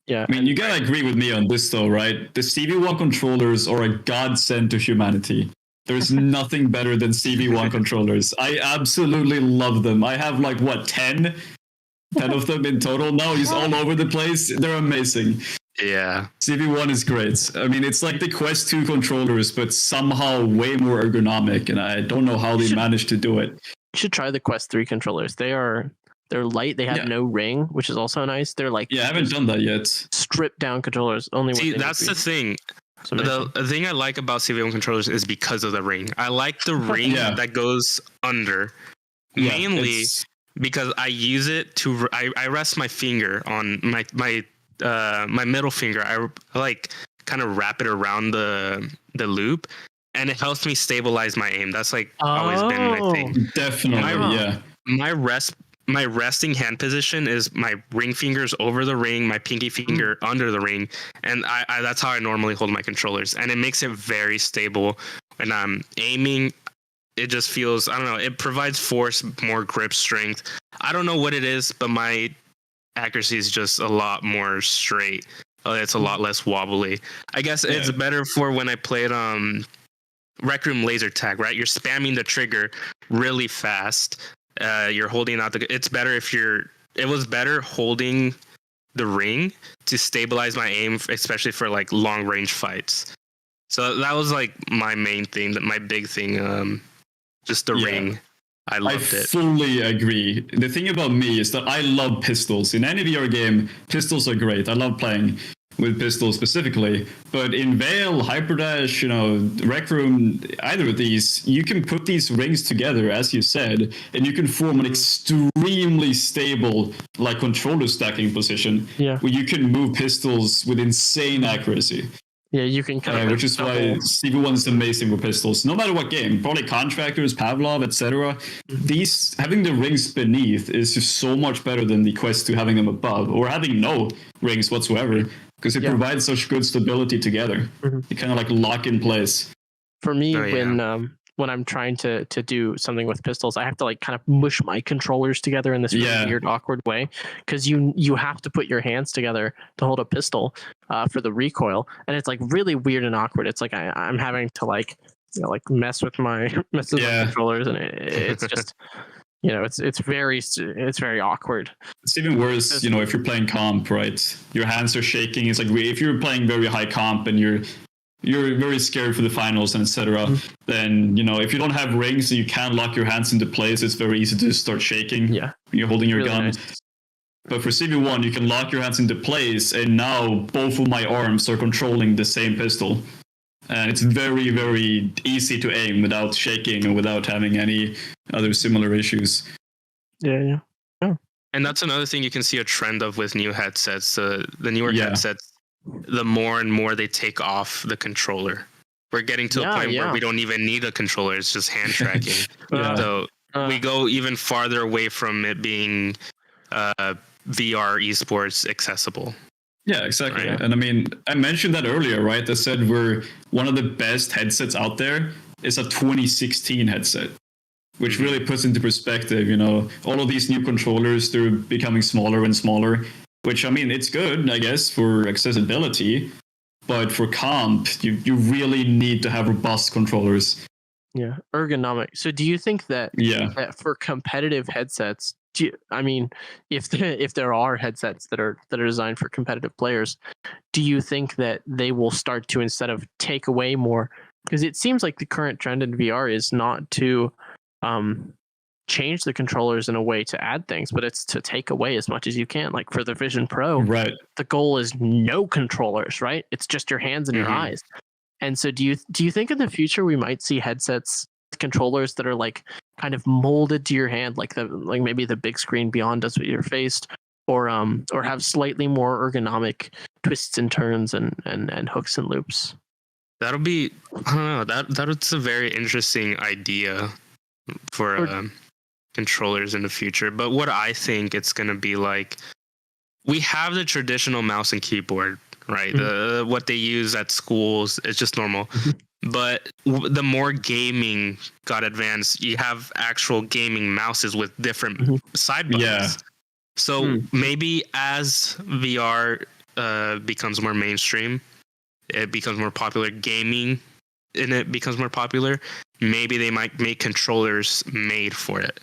Yeah, I mean, you gotta agree with me on this, though, right? The CV1 controllers are a godsend to humanity. There's nothing better than CV1 controllers. I absolutely love them. I have 10 of them in total now. He's all over the place. They're amazing. Yeah. CV1 is great. I mean, it's like the Quest 2 controllers, but somehow way more ergonomic, and I don't know how they managed to do it. You should try the Quest 3 controllers. They're light. They have no ring, which is also nice. They're I haven't done that yet. Stripped down controllers. See, that's the thing. The thing I like about CV1 controllers is because of the ring. I like the ring that goes under, mainly because I use it to. I rest my finger on my middle finger. I kind of wrap it around the loop, and it helps me stabilize my aim. That's always been my thing. Definitely, my resting hand position is my ring fingers over the ring, my pinky finger under the ring, and I that's how I normally hold my controllers, and it makes it very stable. When I'm aiming, it just feels, I don't know, it provides force, more grip strength. I don't know what it is, but my accuracy is just a lot more straight. It's a lot less wobbly. I guess it's better for when I played Rec Room Laser Tag, right? You're spamming the trigger really fast. You're holding out it's better if it was better holding the ring to stabilize my aim, especially for like long range fights. So that was like my main thing, my big thing, just the ring. I loved it. I fully agree. The thing about me is that I love pistols. In any VR game, pistols are great. I love playing with pistols specifically. But in Veil, Hyperdash, Rec Room, either of these, you can put these rings together, as you said, and you can form an extremely stable like controller stacking position where you can move pistols with insane accuracy. Yeah, you can kind of... which is why CV1 is amazing with pistols. No matter what game, probably Contractors, Pavlov, etc. These, having the rings beneath is just so much better than the Quest 2 having them above, or having no rings whatsoever, because it provides such good stability together. You kind of like lock in place. For me, when I'm trying to do something with pistols, I have to like kind of mush my controllers together in this really weird, awkward way, because you have to put your hands together to hold a pistol for the recoil, and it's like really weird and awkward. It's like I'm having to like mess with my controllers, and it's just it's very awkward. It's even worse, if you're playing comp, right? Your hands are shaking. It's like if you're playing very high comp and you're very scared for the finals and etc. Then if you don't have rings and you can't lock your hands into place, it's very easy to start shaking. When you're holding your gun. Nice. But for CV1, you can lock your hands into place, and now both of my arms are controlling the same pistol, and it's very, very easy to aim without shaking and without having any other similar issues. Yeah. And that's another thing you can see a trend of with new headsets. The newer headsets, the more and more they take off the controller. We're getting to a point where we don't even need a controller. It's just hand tracking. So we go even farther away from it being VR esports accessible. Yeah, exactly. Right? And I mean, I mentioned that earlier, right? I said we're one of the best headsets out there. It's a 2016 headset, which really puts into perspective, all of these new controllers, they're becoming smaller and smaller. Which, I mean, it's good, I guess, for accessibility, but for comp, you really need to have robust controllers. Yeah, ergonomic. So do you think that, that for competitive headsets, if there are headsets that are designed for competitive players, do you think that they will start to, instead of take away more, because it seems like the current trend in VR is not to change the controllers in a way to add things, but it's to take away as much as you can. Like for the Vision Pro, the goal is no controllers, right? It's just your hands and your eyes. And so do you think in the future we might see headsets with controllers that are like kind of molded to your hand, like maybe the big screen beyond does with your face, or have slightly more ergonomic twists and turns and hooks and loops? That'll be, I don't know, that's a very interesting idea for controllers in the future. But what I think it's going to be like, we have the traditional mouse and keyboard, right? What they use at schools, it's just normal. But the more gaming got advanced, you have actual gaming mouses with different side buttons. So maybe as VR becomes more mainstream, it becomes more popular, gaming, and it becomes more popular, maybe they might make controllers made for it.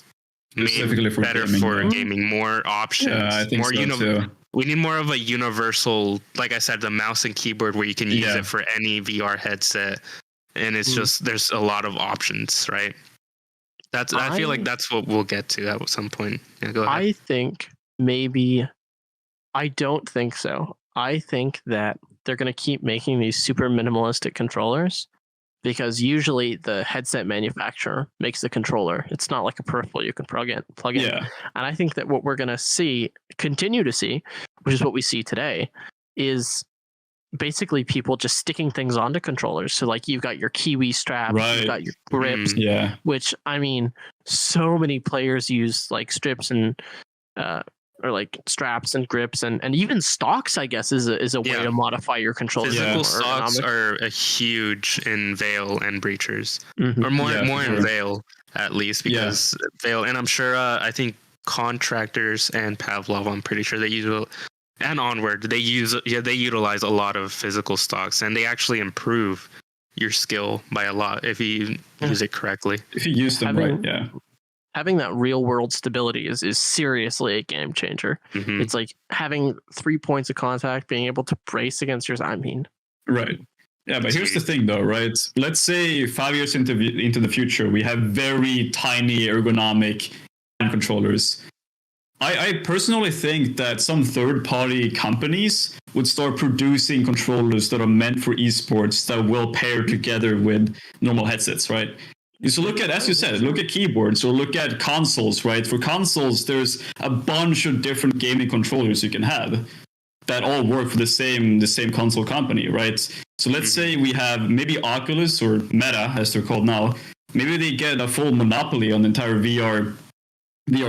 Specifically for better gaming, for gaming, more options. Yeah, I think more so too. We need more of a universal, like I said, the mouse and keyboard where you can use it for any VR headset, and it's just there's a lot of options, right? I feel like that's what we'll get to at some point. Yeah, go ahead. I think maybe. I don't think so. I think that they're going to keep making these super minimalistic controllers, because usually the headset manufacturer makes the controller. It's not like a peripheral you can plug in. And I think that what we're going to continue to see, which is what we see today, is basically people just sticking things onto controllers. So like you've got your Kiwi straps, you've got your grips, which I mean, so many players use like strips and or like straps and grips and even stocks, I guess, is a way to modify your controller. Physical stocks are a huge in Veil and Breachers, or more in Veil at least, because Veil, and I'm sure I think Contractors and Pavlov, I'm pretty sure they use, and Onward, they utilize a lot of physical stocks, and they actually improve your skill by a lot if you use it correctly. If you use them right, having that real world stability is seriously a game changer. It's like having 3 points of contact, being able to brace against yours. I mean, right. Yeah, but here's the thing though, right? Let's say 5 years into the future, we have very tiny ergonomic controllers. I personally think that some third-party companies would start producing controllers that are meant for esports that will pair together with normal headsets, right? So look at, as you said, look at keyboards or look at consoles, right? For consoles, there's a bunch of different gaming controllers you can have that all work for the same console company, right? So let's say we have maybe Oculus or Meta, as they're called now. Maybe they get a full monopoly on the entire VR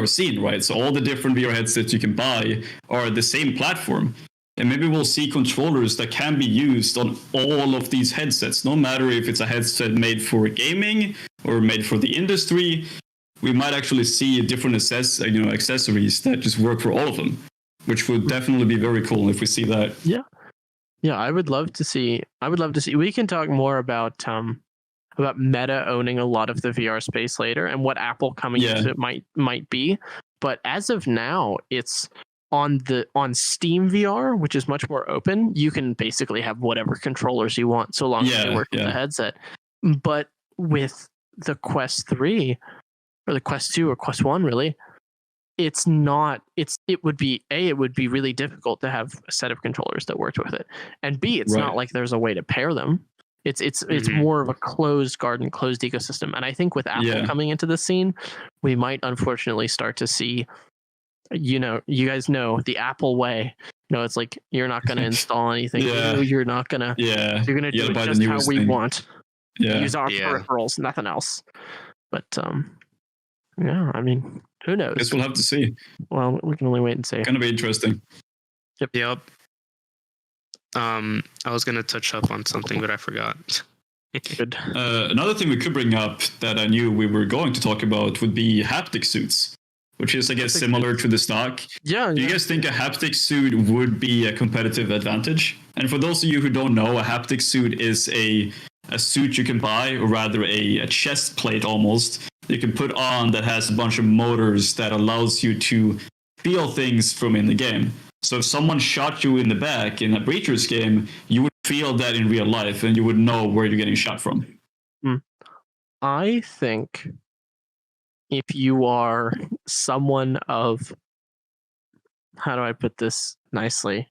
scene, right? So all the different VR headsets you can buy are the same platform. And maybe we'll see controllers that can be used on all of these headsets, no matter if it's a headset made for gaming or made for the industry. We might actually see different accessories that just work for all of them, which would definitely be very cool if we see that. Yeah, I would love to see. We can talk more about Meta owning a lot of the VR space later and what Apple coming into it might be. But as of now, it's on Steam VR, which is much more open. You can basically have whatever controllers you want, so long as they work with the headset. But with the Quest 3 or the Quest 2 or Quest 1, really, it would be really difficult to have a set of controllers that worked with it, and B, it's not like there's a way to pair them. It's more of a closed garden, closed ecosystem. And I think with Apple coming into the scene, we might unfortunately start to see, you guys know the Apple way. It's like you're not going to install anything. You're not going to. You're going to do it just how we want. Use our peripherals, nothing else. But I mean, who knows? Guess we'll have to see. Well, we can only wait and see. It's going to be interesting. Yep. I was going to touch up on something, but I forgot. Good. Another thing we could bring up that I knew we were going to talk about would be haptic suits, which is, I guess, similar to the stock. Yeah. Do you guys think a haptic suit would be a competitive advantage? And for those of you who don't know, a haptic suit is a suit you can buy, or rather a chest plate almost, you can put on that has a bunch of motors that allows you to feel things from in the game. So if someone shot you in the back in a Breachers game, you would feel that in real life and you would know where you're getting shot from. I think if you are someone of, how do I put this nicely?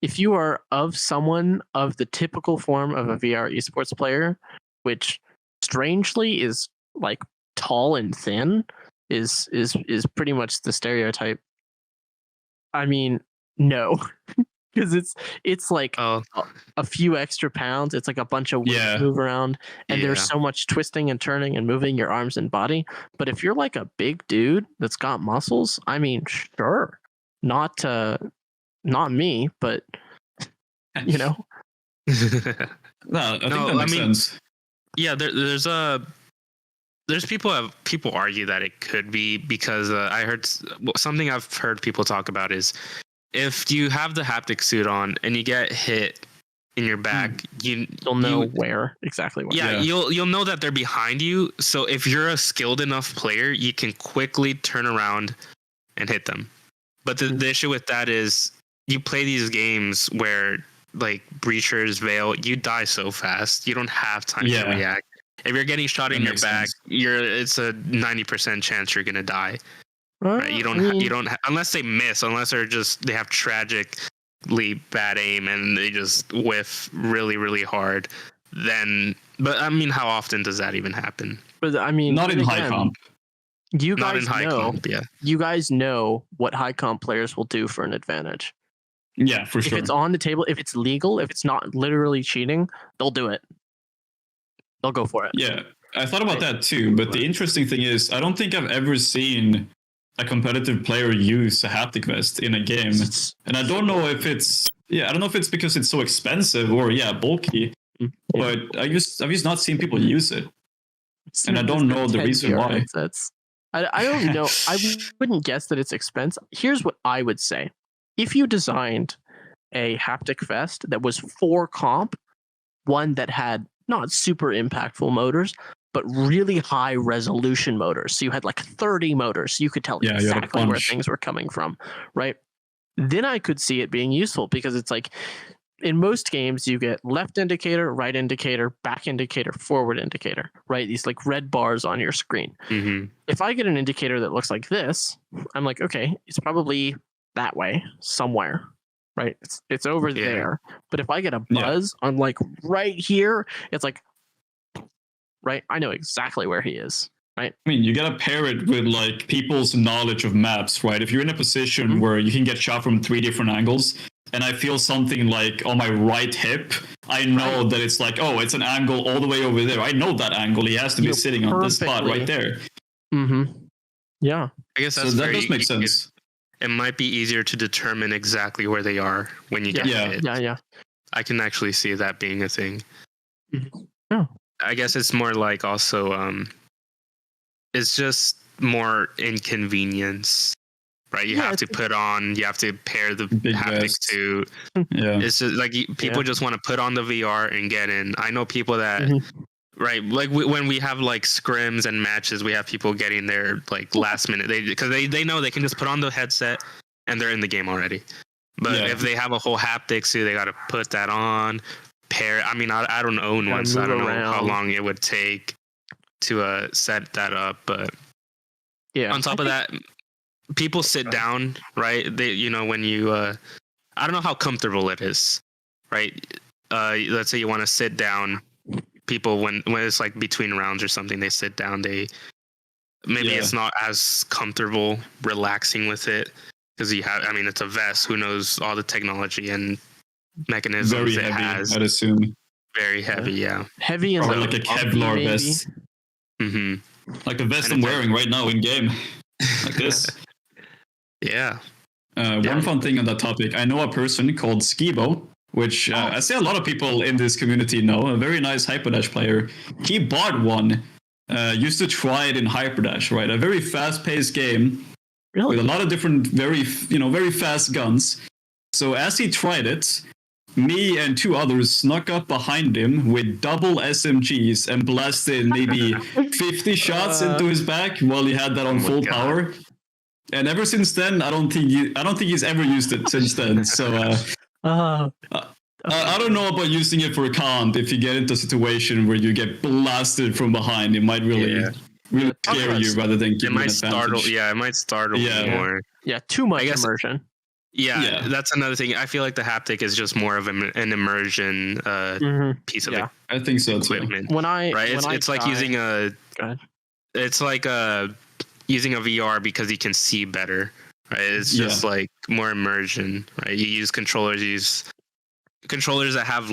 If you are of someone of the typical form of a VR esports player, which strangely is like tall and thin, is pretty much the stereotype. I mean, no, because it's like a few extra pounds. It's like a bunch of weight move around, and there's so much twisting and turning and moving your arms and body. But if you're like a big dude that's got muscles, I mean, sure, not me, but No, I think that makes sense. Yeah, there's people argue that it could be because I heard something I've heard people talk about is if you have the haptic suit on and you get hit in your back, you'll know where exactly. You'll know that they're behind you. So if you're a skilled enough player, you can quickly turn around and hit them. But the issue with that is you play these games where like Breachers, Veil, you die so fast. You don't have time to react. If you're getting shot in your back, it's a 90% chance you're gonna die. Right? You don't unless they miss, unless they have tragically bad aim and they just whiff really, really hard. Then, but I mean, how often does that even happen? But I mean, not in high comp. You guys know what high comp players will do for an advantage. Yeah, for sure. If it's on the table, if it's legal, if it's not literally cheating, they'll do it. They'll go for it. Yeah, I thought about that too. But the interesting thing is, I don't think I've ever seen a competitive player use a haptic vest in a game. And I don't know if it's I don't know if it's because it's so expensive or bulky. Yeah. But I've just not seen people use it. And I don't know the reason why. Headsets. I don't know. I wouldn't guess that it's expensive. Here's what I would say. If you designed a haptic vest that was for comp, one that had not super impactful motors, but really high resolution motors. So you had like 30 motors. So you could tell exactly where things were coming from, right? Then I could see it being useful because it's like in most games you get left indicator, right indicator, back indicator, forward indicator, right? These like red bars on your screen. Mm-hmm. If I get an indicator that looks like this, I'm like, okay, it's probably that way somewhere. Right, it's over there. But if I get a buzz on like right here, it's like, right, I know exactly where he is. Right. I mean, you gotta pair it with like people's knowledge of maps, right? If you're in a position where you can get shot from 3 different angles, and I feel something like on my right hip, I know that it's like, oh, it's an angle all the way over there. I know that angle. He has to be sitting on this spot right there. Mm-hmm. Yeah. I guess that does make sense. It might be easier to determine exactly where they are when you get hit. Yeah. I can actually see that being a thing. Mm-hmm. Yeah. I guess it's more like also, it's just more inconvenience, right? You have to put on, you have to pair the haptic to. Yeah. It's just like people just want to put on the VR and get in. I know people that. Right, like when we have like scrims and matches, we have people getting there like last minute. Because they know they can just put on the headset and they're in the game already. But if they have a whole haptic suit, they got to put that on, pair. I mean, I don't own one, so I don't know how long it would take to set that up. But on top of that, people sit down, right? They, when you, I don't know how comfortable it is, right? Let's say you want to sit down. People when it's like between rounds or something, they sit down, it's not as comfortable relaxing with it because it's a vest, who knows all the technology and mechanisms very it heavy, has. I'd assume Very heavy. Heavy and like a Kevlar vest. Like the vest I'm wearing right now in game, like this. One fun thing on that topic, I know a person called Skibo, which I say a lot of people in this community know, a very nice Hyperdash player. He bought one, used to try it in Hyperdash, right? A very fast-paced game with a lot of different very fast guns. So as he tried it, me and 2 others snuck up behind him with double SMGs and blasted maybe 50 shots into his back while he had that on full power. And ever since then, I don't think he's ever used it since then. So I don't know about using it for comp. If you get into a situation where you get blasted from behind, it might really scare you rather than give you an advantage. It might startle you more. Yeah, too much immersion. Yeah, that's another thing. I feel like the haptic is just more of an immersion piece of I think so equipment. Too. It's like using using a VR because you can see better. Right, it's just like more immersion. Right, you use controllers that have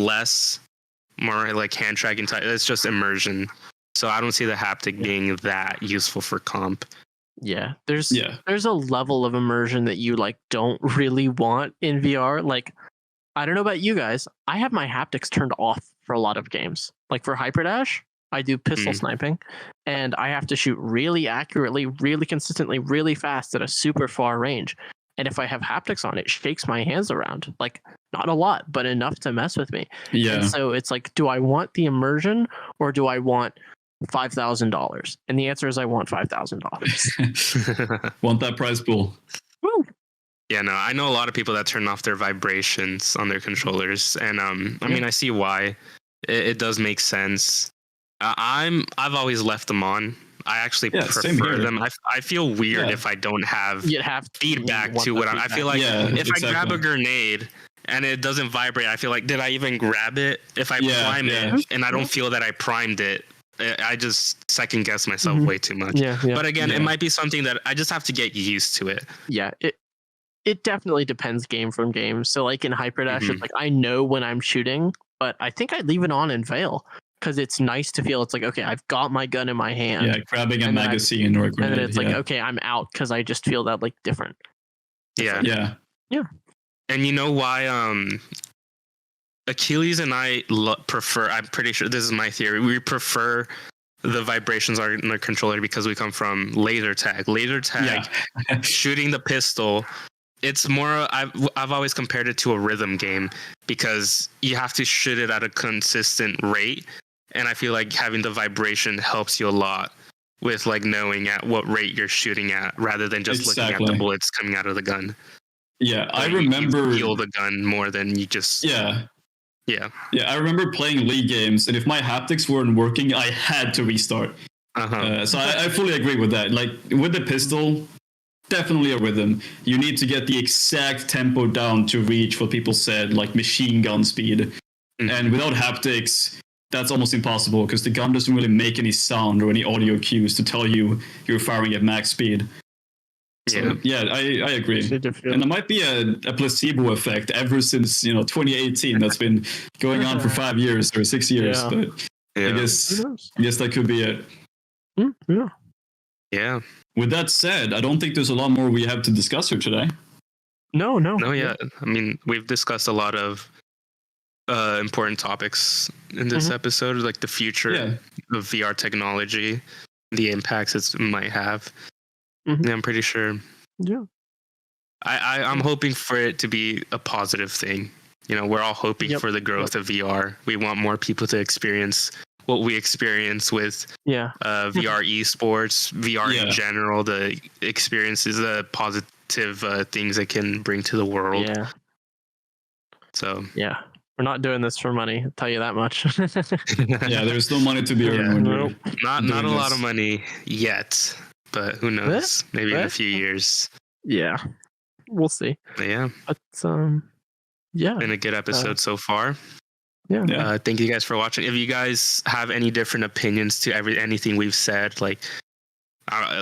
more like hand tracking type. It's just immersion. So I don't see the haptic being that useful for comp. Yeah, there's a level of immersion that you like don't really want in VR. Like, I don't know about you guys, I have my haptics turned off for a lot of games. Like for Hyperdash, I do pistol sniping, and I have to shoot really accurately, really consistently, really fast at a super far range. And if I have haptics on, it shakes my hands around. Like, not a lot, but enough to mess with me. Yeah. And so it's like, do I want the immersion or do I want $5,000? And the answer is I want $5,000. Want that prize pool. Woo. Yeah, no, I know a lot of people that turn off their vibrations on their controllers, and I mean, I see why. It does make sense. I've always left them on. I actually prefer them. I feel weird if I don't have feedback to what I feel like. If I grab a grenade and it doesn't vibrate, I feel like, did I even grab it? If I prime it and I don't feel that I primed it, I just second guess myself way too much. But again, it might be something that I just have to get used to it. Yeah, it definitely depends game from game. So like in Hyperdash, it's like I know when I'm shooting, but I think I'd leave it on in Veil because it's nice to feel it's like, okay, I've got my gun in my hand. Yeah, grabbing a magazine or a grenade. And then it's like, okay, I'm out because I just feel that like different. Yeah. And you know why Achilles and I prefer, I'm pretty sure this is my theory, we prefer the vibrations on the controller because we come from laser tag. Shooting the pistol, it's more, I've always compared it to a rhythm game because you have to shoot it at a consistent rate, and I feel like having the vibration helps you a lot with like knowing at what rate you're shooting at rather than just looking at the bullets coming out of the gun. Yeah, I remember you feel the gun more than you just Yeah, I remember playing League games, and if my haptics weren't working, I had to restart. So I fully agree with that. Like with the pistol, definitely a rhythm. You need to get the exact tempo down to reach what people said, like machine gun speed. And without haptics, that's almost impossible because the gun doesn't really make any sound or any audio cues to tell you you're firing at max speed. So, I agree. And there might be a placebo effect ever since 2018 that's been going on for 5 years or 6 years. But I guess that could be it. Yeah. With that said, I don't think there's a lot more we have to discuss here today. No. Yeah. I mean, we've discussed a lot of important topics in this episode, like the future of VR technology, the impacts it might have. Yeah, I'm pretty sure. Yeah. I'm hoping for it to be a positive thing. We're all hoping for the growth of VR. We want more people to experience what we experience with VR esports, VR in general, the experiences, the positive things it can bring to the world. Yeah. So. Yeah. We're not doing this for money, I'll tell you that much. There's no money to be earned. Not a lot of money yet. But who knows? Maybe in a few years. Yeah, we'll see. Yeah. But been a good episode so far. Yeah. Thank you guys for watching. If you guys have any different opinions to anything we've said, like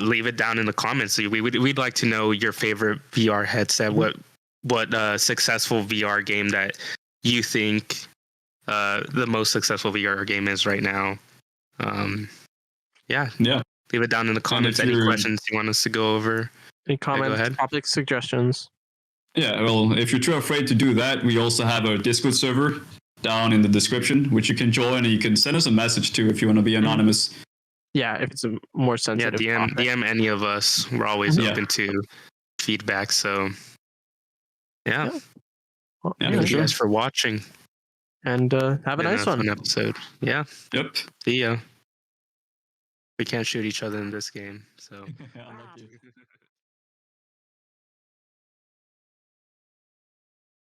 leave it down in the comments. We'd like to know your favorite VR headset. What successful VR game that you think the most successful VR game is right now. Yeah. Leave it down in the comments. Any questions you want us to go over? Any comments, topic suggestions? Yeah, well, if you're too afraid to do that, we also have our Discord server down in the description, which you can join and you can send us a message to if you want to be anonymous. Yeah, if it's a more sensitive topic. DM any of us. We're always open to feedback. So, Well, thank you guys for watching. And have a nice one. Fun episode. Yeah. Yep. See ya. We can't shoot each other in this game, so.